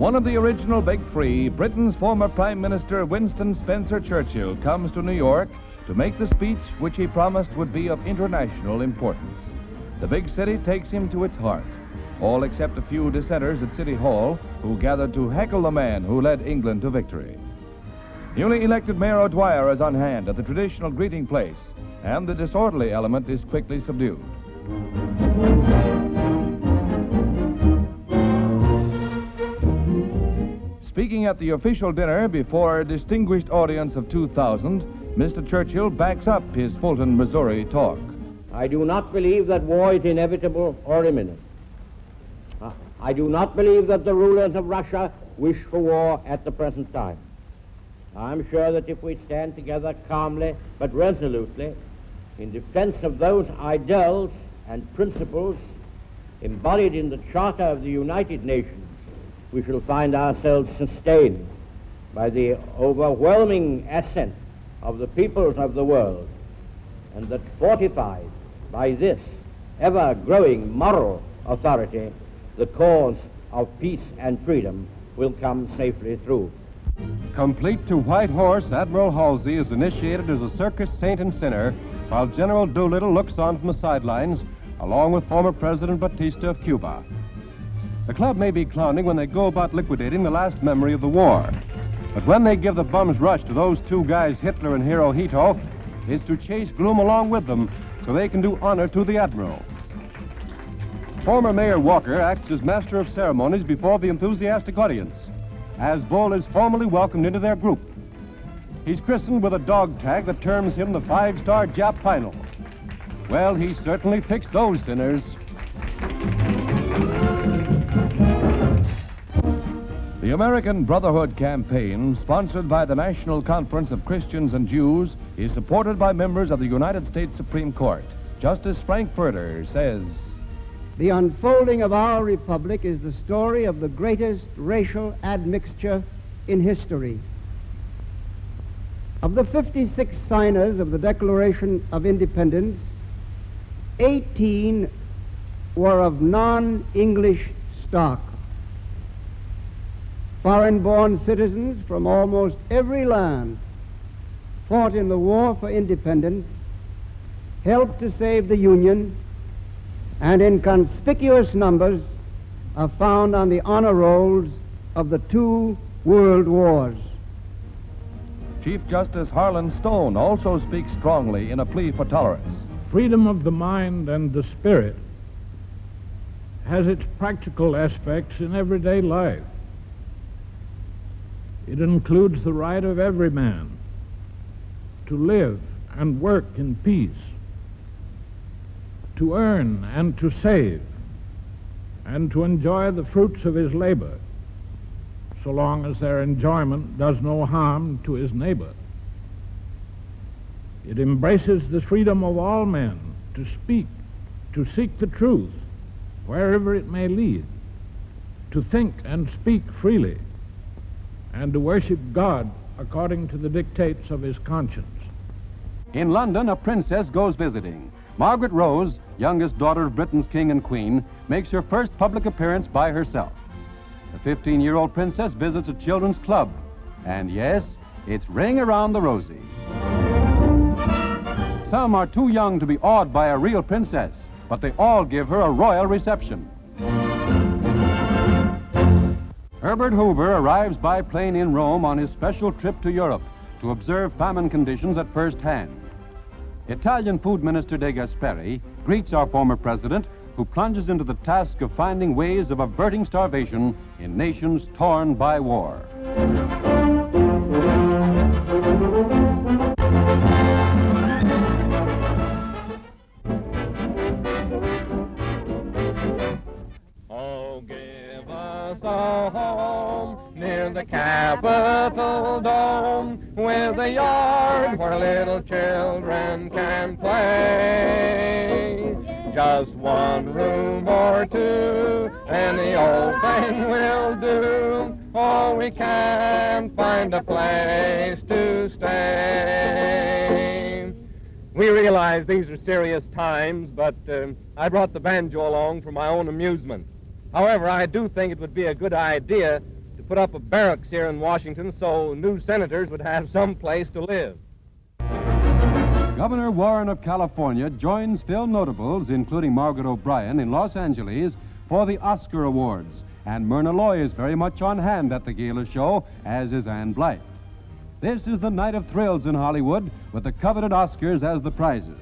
One of the original Big Three, Britain's former Prime Minister Winston Spencer Churchill comes to New York to make the speech which he promised would be of international importance. The big city takes him to its heart, all except a few dissenters at City Hall who gathered to heckle the man who led England to victory. Newly elected Mayor O'Dwyer is on hand at the traditional greeting place, and the disorderly element is quickly subdued. Speaking at the official dinner before a distinguished audience of 2,000, Mr. Churchill backs up his Fulton, Missouri talk. I do not believe that war is inevitable or imminent. I do not believe that the rulers of Russia wish for war at the present time. I'm sure that if we stand together calmly but resolutely in defense of those ideals and principles embodied in the Charter of the United Nations, we shall find ourselves sustained by the overwhelming assent of the peoples of the world, and that fortified by this ever-growing moral authority, the cause of peace and freedom will come safely through. Complete to White Horse, Admiral Halsey is initiated as a circus saint and sinner, while General Doolittle looks on from the sidelines, along with former President Batista of Cuba. The club may be clowning when they go about liquidating the last memory of the war. But when they give the bum's rush to those two guys, Hitler and Hirohito, it's to chase gloom along with them so they can do honor to the Admiral. Former Mayor Walker acts as master of ceremonies before the enthusiastic audience, as Bull is formally welcomed into their group. He's christened with a dog tag that terms him the 5-star Jap final. Well, he certainly picks those sinners. The American Brotherhood campaign, sponsored by the National Conference of Christians and Jews, is supported by members of the United States Supreme Court. Justice Frank Furter says, "The unfolding of our republic is the story of the greatest racial admixture in history. Of the 56 signers of the Declaration of Independence, 18 were of non-English stock. Foreign-born citizens from almost every land fought in the war for independence, helped to save the Union, and in conspicuous numbers are found on the honor rolls of the 2 world wars." Chief Justice Harlan Stone also speaks strongly in a plea for tolerance. Freedom of the mind and the spirit has its practical aspects in everyday life. It includes the right of every man to live and work in peace, to earn and to save, and to enjoy the fruits of his labor, so long as their enjoyment does no harm to his neighbor. It embraces the freedom of all men to speak, to seek the truth, wherever it may lead, to think and speak freely, and to worship God according to the dictates of his conscience. In London, a princess goes visiting. Margaret Rose, youngest daughter of Britain's king and queen, makes her first public appearance by herself. The 15-year-old princess visits a children's club. And yes, it's Ring Around the Rosie. Some are too young to be awed by a real princess, but they all give her a royal reception. Herbert Hoover arrives by plane in Rome on his special trip to Europe to observe famine conditions at first hand. Italian Food Minister De Gasperi greets our former president, who plunges into the task of finding ways of averting starvation in nations torn by war. Oh, give us a home near the Capitol dome, with a yard where little children can play. Just one room or two, any old thing will do. Oh, we can't find a place to stay. We realize these are serious times, but I brought the banjo along for my own amusement. However, I do think it would be a good idea to to put up a barracks here in Washington so new senators would have some place to live. Governor Warren of California joins film notables, including Margaret O'Brien, in Los Angeles for the Oscar Awards. And Myrna Loy is very much on hand at the gala show, as is Ann Blythe. This is the night of thrills in Hollywood, with the coveted Oscars as the prizes.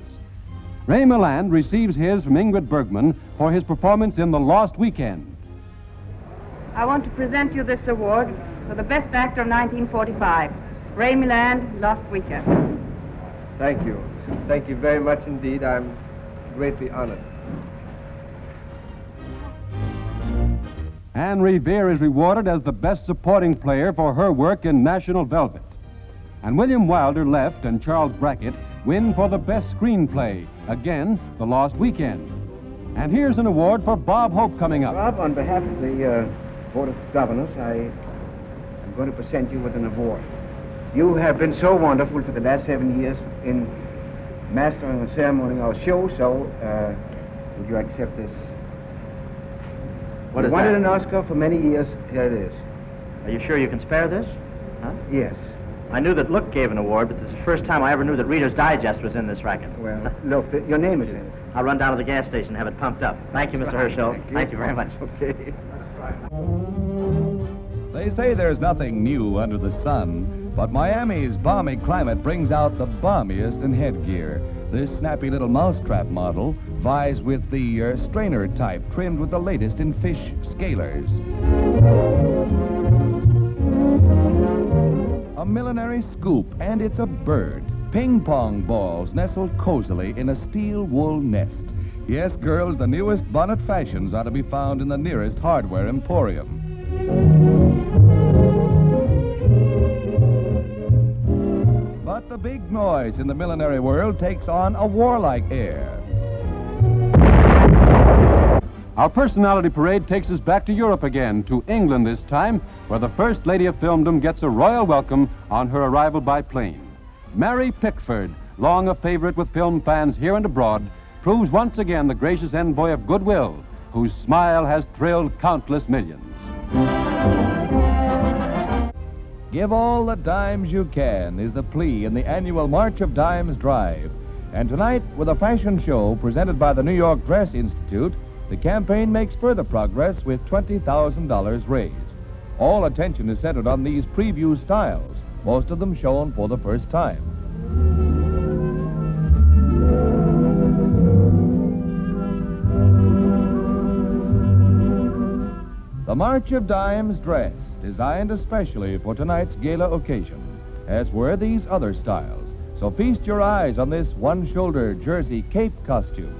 Ray Milland receives his from Ingrid Bergman for his performance in The Lost Weekend. I want to present you this award for the Best Actor of 1945, Ray Milland, Lost Weekend. Thank you. Thank you very much indeed. I'm greatly honored. Anne Revere is rewarded as the Best Supporting Player for her work in National Velvet. And William Wilder left and Charles Brackett win for the Best Screenplay, again, The Lost Weekend. And here's an award for Bob Hope coming up. Bob, on behalf of the Board of Governors, I'm going to present you with an award. You have been so wonderful for the last 7 years in mastering and ceremonying our show, so would you accept this? What is you wanted that? an Oscar for many years. Here it is. Are you sure you can spare this? Huh? Yes. I knew that Look gave an award, but this is the first time I ever knew that Reader's Digest was in this racket. Well, look, your name is in it. I'll run down to the gas station and have it pumped up. Thank you, Mr. Herschel. Thank you very much. Okay. They say there's nothing new under the sun, but Miami's balmy climate brings out the balmiest in headgear. This snappy little mousetrap model vies with the strainer type trimmed with the latest in fish scalers. A millinery scoop, and it's a bird. Ping-pong balls nestled cozily in a steel wool nest. Yes, girls, the newest bonnet fashions are to be found in the nearest hardware emporium. But the big noise in the millinery world takes on a warlike air. Our personality parade takes us back to Europe again, to England this time, where the First Lady of Filmdom gets a royal welcome on her arrival by plane. Mary Pickford, long a favorite with film fans here and abroad, proves once again the gracious envoy of goodwill, whose smile has thrilled countless millions. Give all the dimes you can is the plea in the annual March of Dimes drive. And tonight, with a fashion show presented by the New York Dress Institute, the campaign makes further progress with $20,000 raised. All attention is centered on these preview styles, most of them shown for the first time. The March of Dimes dress, designed especially for tonight's gala occasion, as were these other styles. So feast your eyes on this one-shoulder jersey cape costume.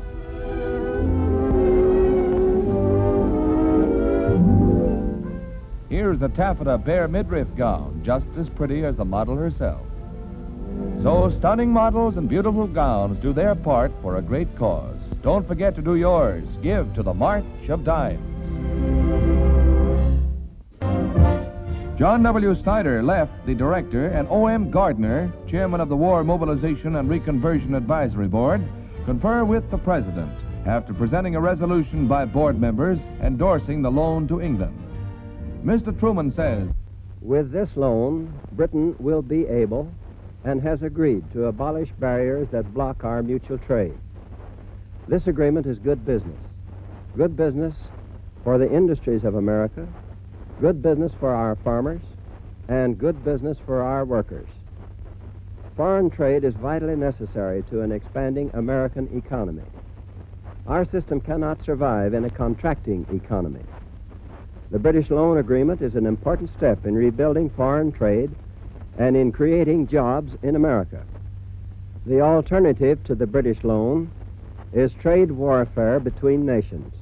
Here's a taffeta bare midriff gown, just as pretty as the model herself. So stunning models and beautiful gowns do their part for a great cause. Don't forget to do yours. Give to the March of Dimes. John W. Snyder left the director, and O.M. Gardner, chairman of the War Mobilization and Reconversion Advisory Board, confer with the president after presenting a resolution by board members endorsing the loan to England. Mr. Truman says, with this loan, Britain will be able and has agreed to abolish barriers that block our mutual trade. This agreement is good business. Good business for the industries of America, good business for our farmers, and good business for our workers. Foreign trade is vitally necessary to an expanding American economy. Our system cannot survive in a contracting economy. The British loan agreement is an important step in rebuilding foreign trade and in creating jobs in America. The alternative to the British loan is trade warfare between nations.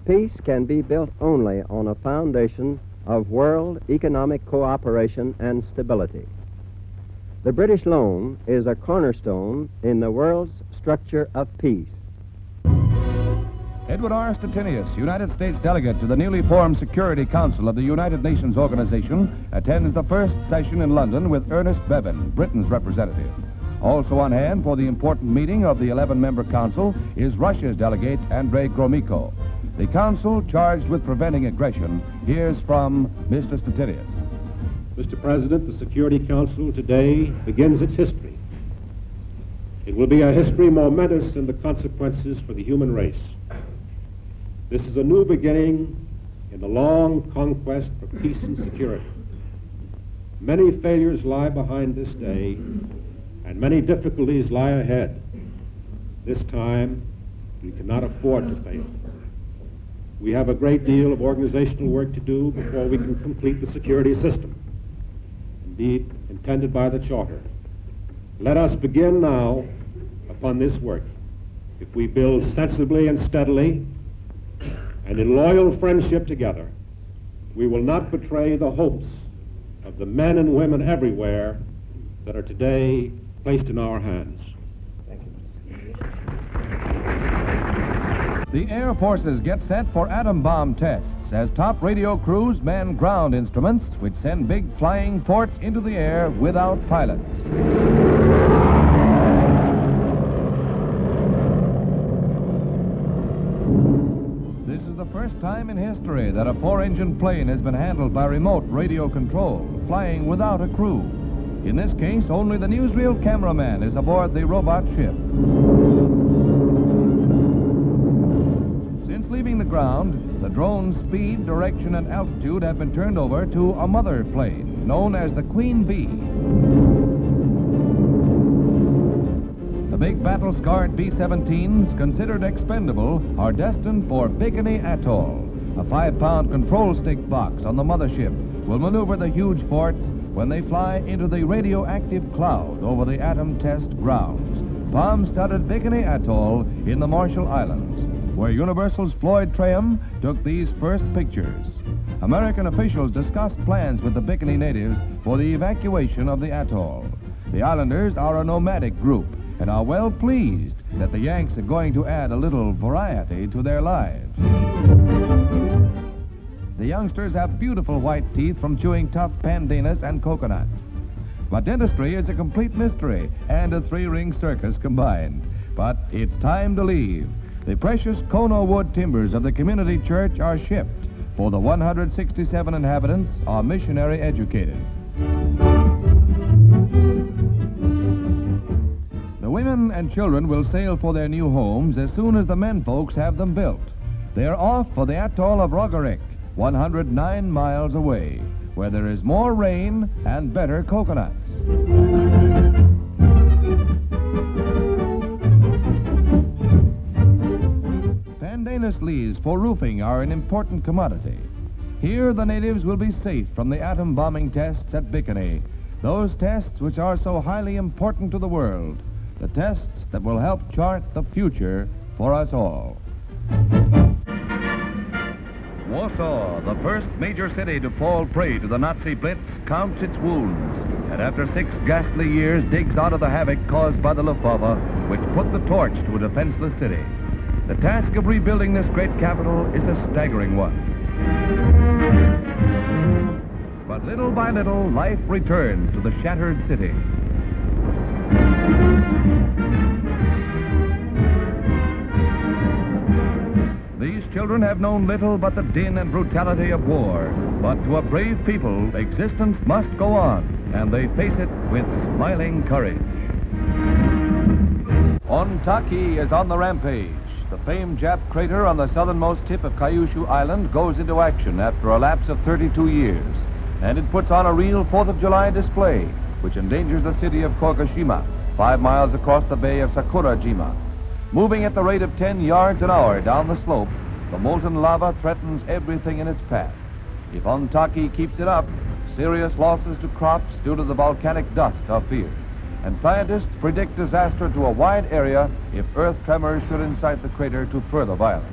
Peace can be built only on a foundation of world economic cooperation and stability. The British loan is a cornerstone in the world's structure of peace. Edward R. Stettinius, United States delegate to the newly formed Security Council of the United Nations Organization, attends the first session in London with Ernest Bevin, Britain's representative. Also on hand for the important meeting of the 11-member council is Russia's delegate, Andrei Gromyko. The council charged with preventing aggression hears from Mr. Statirius. Mr. President, the Security Council today begins its history. It will be a history momentous in the consequences for the human race. This is a new beginning in the long conquest for peace and security. Many failures lie behind this day, and many difficulties lie ahead. This time, we cannot afford to fail. We have a great deal of organizational work to do before we can complete the security system, indeed intended by the Charter. Let us begin now upon this work. If we build sensibly and steadily, and in loyal friendship together, we will not betray the hopes of the men and women everywhere that are today placed in our hands. The Air Forces get set for atom bomb tests as top radio crews man ground instruments which send big flying forts into the air without pilots. This is the first time in history that a four-engine plane has been handled by remote radio control, flying without a crew. In this case, only the newsreel cameraman is aboard the robot ship. Since leaving the ground, the drone's speed, direction, and altitude have been turned over to a mother plane, known as the Queen Bee. The big battle-scarred B-17s, considered expendable, are destined for Bikini Atoll. A 5-pound control stick box on the mothership will maneuver the huge forts when they fly into the radioactive cloud over the atom test grounds, palm-studded Bikini Atoll in the Marshall Islands, where Universal's Floyd Traham took these first pictures. American officials discussed plans with the Bikini natives for the evacuation of the atoll. The islanders are a nomadic group and are well pleased that the Yanks are going to add a little variety to their lives. The youngsters have beautiful white teeth from chewing tough pandanus and coconut. But dentistry is a complete mystery and a three-ring circus combined. But it's time to leave. The precious Kono wood timbers of the community church are shipped, for the 167 inhabitants are missionary educated. The women and children will sail for their new homes as soon as the men folks have them built. They're off for the atoll of Rogarik, 109 miles away, where there is more rain and better coconuts. Pandanus leaves for roofing are an important commodity. Here the natives will be safe from the atom bombing tests at Bikini, those tests which are so highly important to the world, the tests that will help chart the future for us all. Warsaw, the first major city to fall prey to the Nazi Blitz, counts its wounds, and after 6 ghastly years digs out of the havoc caused by the Luftwaffe, which put the torch to a defenseless city. The task of rebuilding this great capital is a staggering one. But little by little, life returns to the shattered city. These children have known little but the din and brutality of war. But to a brave people, existence must go on, and they face it with smiling courage. Ontaki is on the rampage. The famed Jap crater on the southernmost tip of Kyushu Island goes into action after a lapse of 32 years. And it puts on a real 4th of July display, which endangers the city of Kokushima, 5 miles across the bay of Sakurajima. Moving at the rate of 10 yards an hour down the slope, the molten lava threatens everything in its path. If Ontaki keeps it up, serious losses to crops due to the volcanic dust are feared. And scientists predict disaster to a wide area if earth tremors should incite the crater to further violence.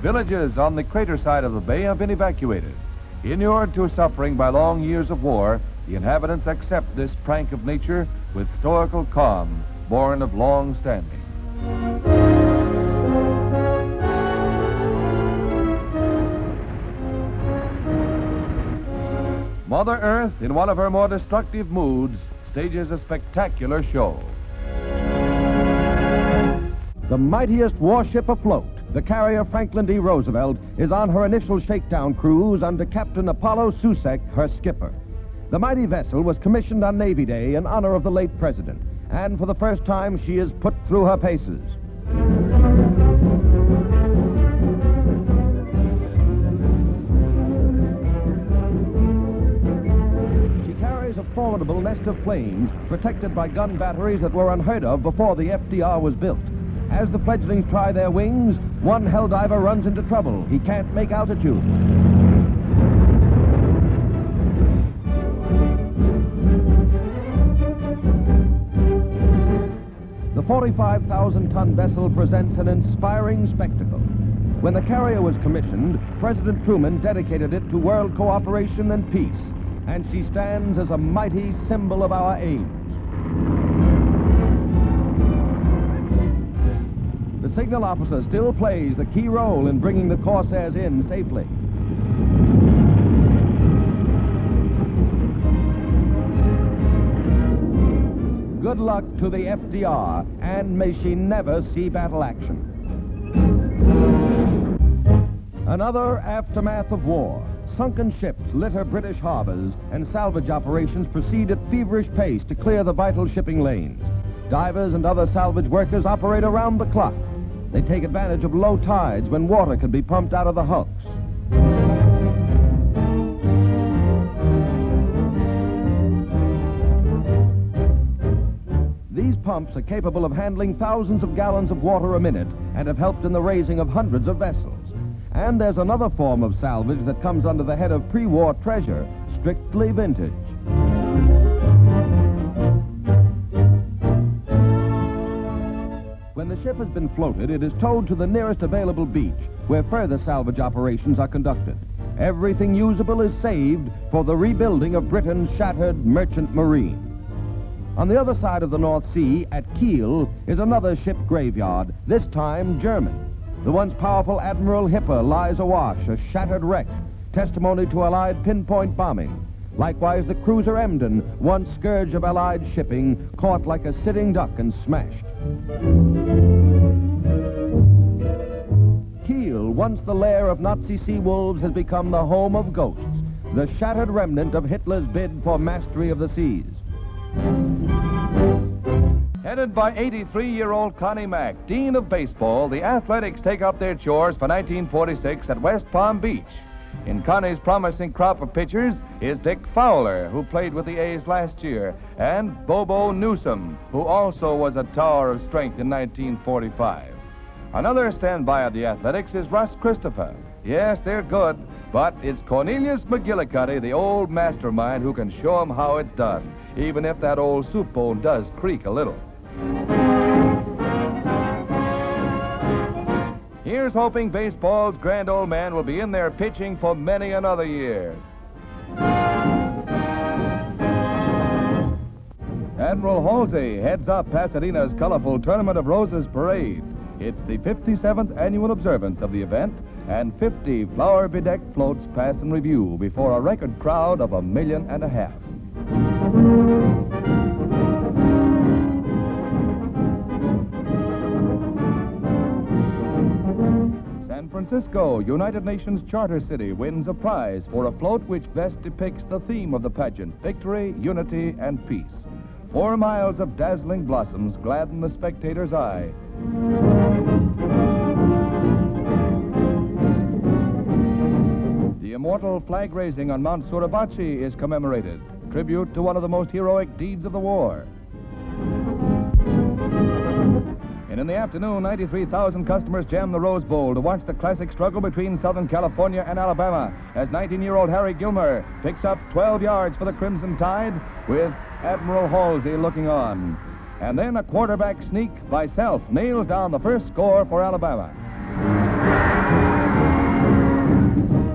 Villages on the crater side of the bay have been evacuated. Inured to suffering by long years of war, the inhabitants accept this prank of nature with stoical calm, born of long standing. Mother Earth, in one of her more destructive moods, stages a spectacular show. The mightiest warship afloat, The carrier Franklin D. Roosevelt is on her initial shakedown cruise under Captain Apollo Susek, her skipper. The mighty vessel was commissioned on Navy Day in honor of the late president, and for the first time she is put through her paces. She carries a formidable nest of planes protected by gun batteries that were unheard of before the FDR was built. As the fledglings try their wings, one helldiver runs into trouble. He can't make altitude. The 45,000-ton vessel presents an inspiring spectacle. When the carrier was commissioned, President Truman dedicated it to world cooperation and peace, and she stands as a mighty symbol of our aims. The signal officer still plays the key role in bringing the Corsairs in safely. Good luck to the FDR, and may she never see battle action. Another aftermath of war. Sunken ships litter British harbors, and salvage operations proceed at feverish pace to clear the vital shipping lanes. Divers and other salvage workers operate around the clock. They take advantage of low tides when water can be pumped out of the hulks. These pumps are capable of handling thousands of gallons of water a minute and have helped in the raising of hundreds of vessels. And there's another form of salvage that comes under the head of pre-war treasure, strictly vintage. When the ship has been floated, it is towed to the nearest available beach, where further salvage operations are conducted. Everything usable is saved for the rebuilding of Britain's shattered merchant marine. On the other side of the North Sea, at Kiel, is another ship graveyard, this time German. The once powerful Admiral Hipper lies awash, a shattered wreck, testimony to Allied pinpoint bombing. Likewise, the cruiser Emden, once scourge of Allied shipping, caught like a sitting duck and smashed. Kiel, once the lair of Nazi sea wolves, has become the home of ghosts, the shattered remnant of Hitler's bid for mastery of the seas. Headed by 83-year-old Connie Mack, Dean of Baseball, the Athletics take up their chores for 1946 at West Palm Beach. In Connie's promising crop of pitchers is Dick Fowler, who played with the A's last year, and Bobo Newsom, who also was a tower of strength in 1945. Another standby at the Athletics is Russ Christopher. Yes, they're good, but it's Cornelius McGillicuddy, the old mastermind, who can show 'em how it's done, even if that old soup bone does creak a little. Here's hoping baseball's grand old man will be in there pitching for many another year. Admiral Halsey heads up Pasadena's colorful Tournament of Roses parade. It's the 57th annual observance of the event, and 50 flower-bedecked floats pass in review before a record crowd of 1.5 million. San Francisco, United Nations Charter City, wins a prize for a float which best depicts the theme of the pageant: victory, unity, and peace. 4 miles of dazzling blossoms gladden the spectator's eye. The immortal flag raising on Mount Suribachi is commemorated, tribute to one of the most heroic deeds of the war. And in the afternoon, 93,000 customers jam the Rose Bowl to watch the classic struggle between Southern California and Alabama as 19-year-old Harry Gilmer picks up 12 yards for the Crimson Tide with Admiral Halsey looking on. And then a quarterback sneak by Self nails down the first score for Alabama.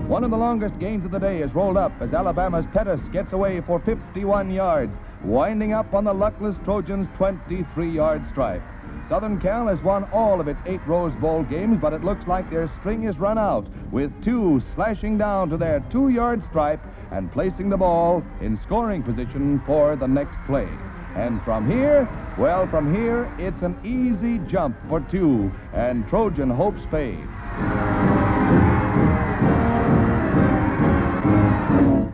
One of the longest gains of the day is rolled up as Alabama's Pettis gets away for 51 yards, winding up on the luckless Trojans' 23-yard stripe. Southern Cal has won all of its 8 Rose Bowl games, but it looks like their string is run out, with 2 slashing down to their 2-yard stripe and placing the ball in scoring position for the next play. And from here, well, from here, it's an easy jump for two, and Trojan hopes fade.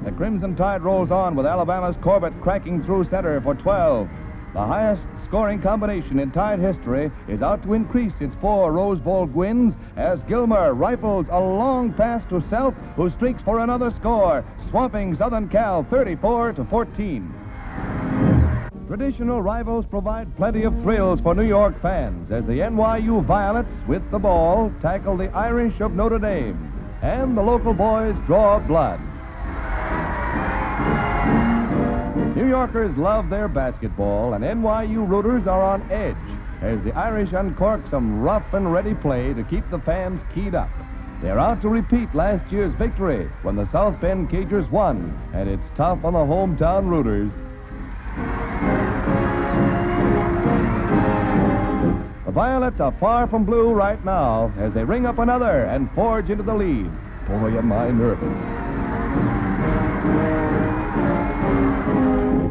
The Crimson Tide rolls on with Alabama's Corbett cracking through center for 12. The highest scoring combination in Tide history is out to increase its 4 Rose Bowl wins as Gilmer rifles a long pass to Self, who streaks for another score, swamping Southern Cal 34-14. Traditional rivals provide plenty of thrills for New York fans as the NYU Violets, with the ball, tackle the Irish of Notre Dame, and the local boys draw blood. New Yorkers love their basketball, and NYU rooters are on edge as the Irish uncork some rough and ready play to keep the fans keyed up. They're out to repeat last year's victory when the South Bend Cagers won, and it's tough on the hometown rooters. The Violets are far from blue right now as they ring up another and forge into the lead. Boy, am I nervous.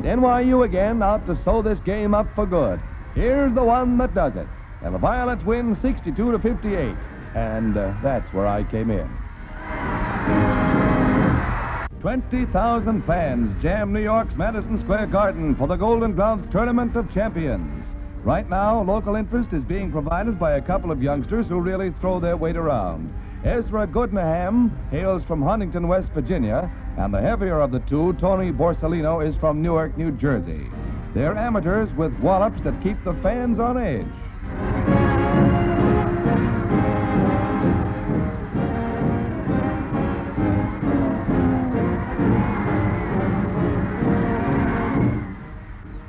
NYU again out to sew this game up for good. Here's the one that does it. And the Violets win 62-58. And that's where I came in. 20,000 fans jam New York's Madison Square Garden for the Golden Gloves Tournament of Champions. Right now, local interest is being provided by a couple of youngsters who really throw their weight around. Ezra Goodnaham hails from Huntington, West Virginia, and the heavier of the two, Tony Borsellino, is from Newark, New Jersey. They're amateurs with wallops that keep the fans on edge.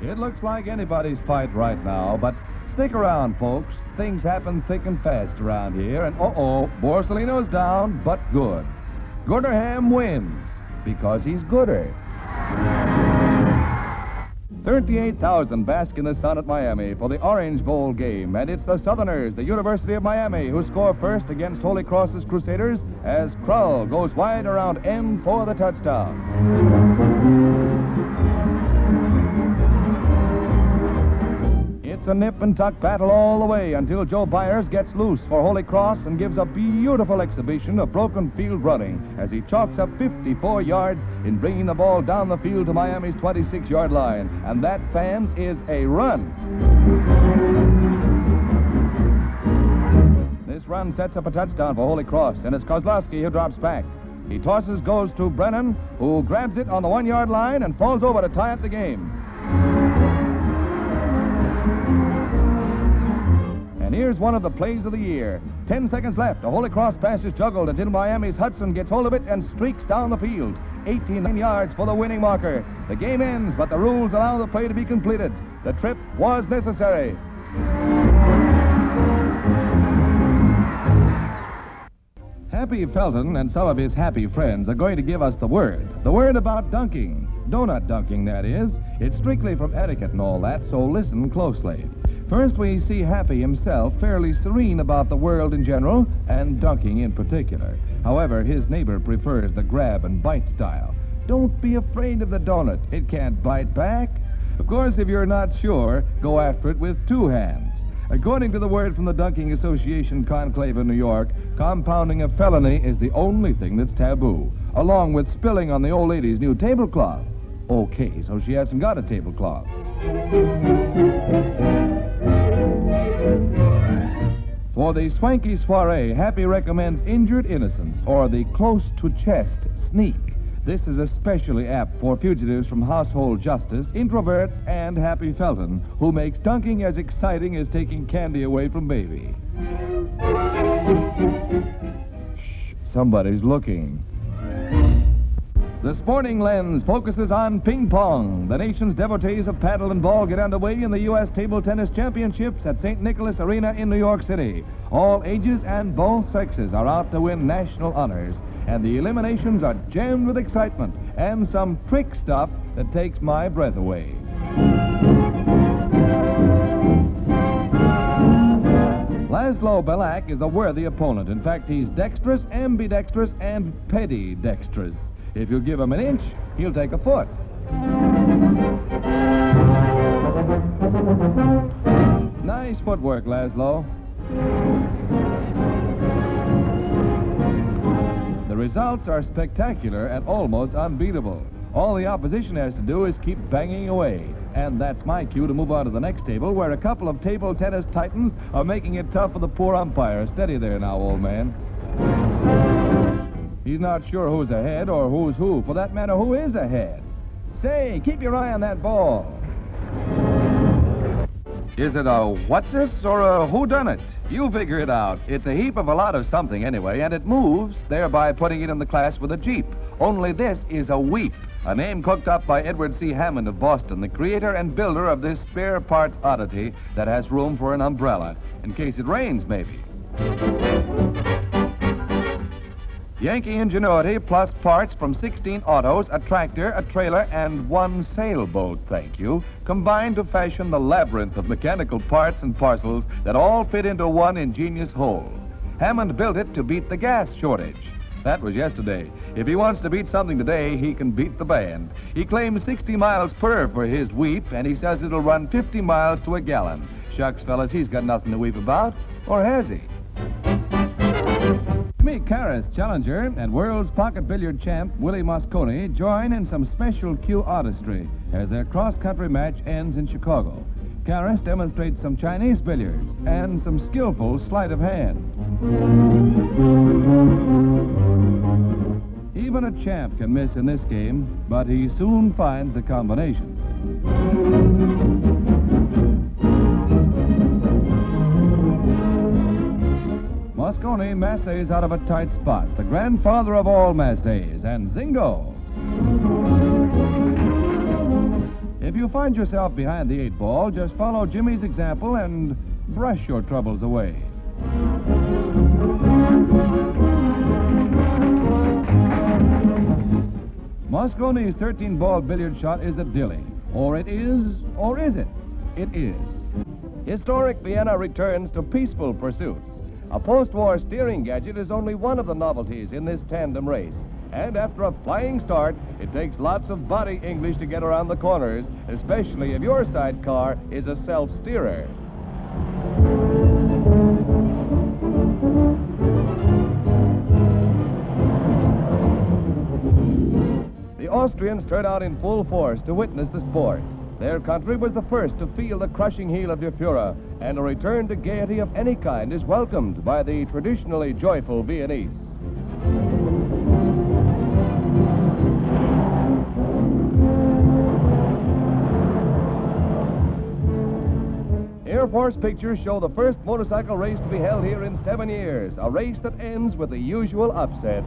It looks like anybody's fight right now, but stick around, folks. Things happen thick and fast around here, and Borsellino's down, but good. Goodaham wins, because he's gooder. 38,000 bask in the sun at Miami for the Orange Bowl game, and it's the Southerners, the University of Miami, who score first against Holy Cross's Crusaders as Krull goes wide around end for the touchdown. It's a nip and tuck battle all the way until Joe Byers gets loose for Holy Cross and gives a beautiful exhibition of broken field running as he chalks up 54 yards in bringing the ball down the field to Miami's 26-yard line. And that, fans, is a run. This run sets up a touchdown for Holy Cross, and it's Kozlowski who drops back. He goes to Brennan, who grabs it on the 1-yard line and falls over to tie up the game. And here's one of the plays of the year. 10 seconds left. A Holy Cross pass is juggled until Miami's Hudson gets hold of it and streaks down the field. 18 yards for the winning marker. The game ends, but the rules allow the play to be completed. The trip was necessary. Happy Felton and some of his happy friends are going to give us the word. The word about dunking. Donut dunking, that is. It's strictly from etiquette and all that, so listen closely. First, we see Happy himself fairly serene about the world in general and dunking in particular. However, his neighbor prefers the grab and bite style. Don't be afraid of the donut. It can't bite back. Of course, if you're not sure, go after it with 2 hands. According to the word from the Dunking Association conclave in New York, compounding a felony is the only thing that's taboo, along with spilling on the old lady's new tablecloth. Okay, so she hasn't got a tablecloth. For the swanky soiree, Happy recommends Injured Innocence, or the close-to-chest sneak. This is especially apt for fugitives from household justice, introverts, and Happy Felton, who makes dunking as exciting as taking candy away from baby. Shh, somebody's looking. The Sporting Lens focuses on ping pong. The nation's devotees of paddle and ball get underway in the U.S. Table Tennis Championships at St. Nicholas Arena in New York City. All ages and both sexes are out to win national honors, and the eliminations are jammed with excitement and some trick stuff that takes my breath away. Laszlo Belak is a worthy opponent. In fact, he's dexterous, ambidextrous, and pedidextrous. If you give him an inch, he'll take a foot. Nice footwork, Laszlo. The results are spectacular and almost unbeatable. All the opposition has to do is keep banging away. And that's my cue to move on to the next table, where a couple of table tennis titans are making it tough for the poor umpire. Steady there now, old man. He's not sure who's ahead or who's who. For that matter, who is ahead? Say, keep your eye on that ball. Is it a what's this or a whodunit? You figure it out. It's a heap of a lot of something anyway, and it moves, thereby putting it in the class with a Jeep. Only this is a Weep, a name cooked up by Edward C. Hammond of Boston, the creator and builder of this spare parts oddity that has room for an umbrella, in case it rains, maybe. Yankee ingenuity plus parts from 16 autos, a tractor, a trailer, and one sailboat, thank you, combined to fashion the labyrinth of mechanical parts and parcels that all fit into one ingenious whole. Hammond built it to beat the gas shortage. That was yesterday. If he wants to beat something today, he can beat the band. He claims 60 miles per for his Weep, and he says it'll run 50 miles to a gallon. Shucks, fellas, he's got nothing to weep about. Or has he? Jimmy Karras, challenger, and world's pocket billiard champ Willie Mosconi join in some special cue artistry as their cross-country match ends in Chicago. Karras demonstrates some Chinese billiards and some skillful sleight of hand. Even a champ can miss in this game, but he soon finds the combination. Mosconi massays out of a tight spot, the grandfather of all massays, and zingo! If you find yourself behind the 8-ball, just follow Jimmy's example and brush your troubles away. Mosconi's 13-ball billiard shot is a dilly. Or it is, or is it? It is. Historic Vienna returns to peaceful pursuits. A post-war steering gadget is only one of the novelties in this tandem race. And after a flying start, it takes lots of body English to get around the corners, especially if your sidecar is a self-steerer. The Austrians turned out in full force to witness the sport. Their country was the first to feel the crushing heel of Der Fuhrer, and a return to gaiety of any kind is welcomed by the traditionally joyful Viennese. Air Force pictures show the first motorcycle race to be held here in 7 years, a race that ends with the usual upset.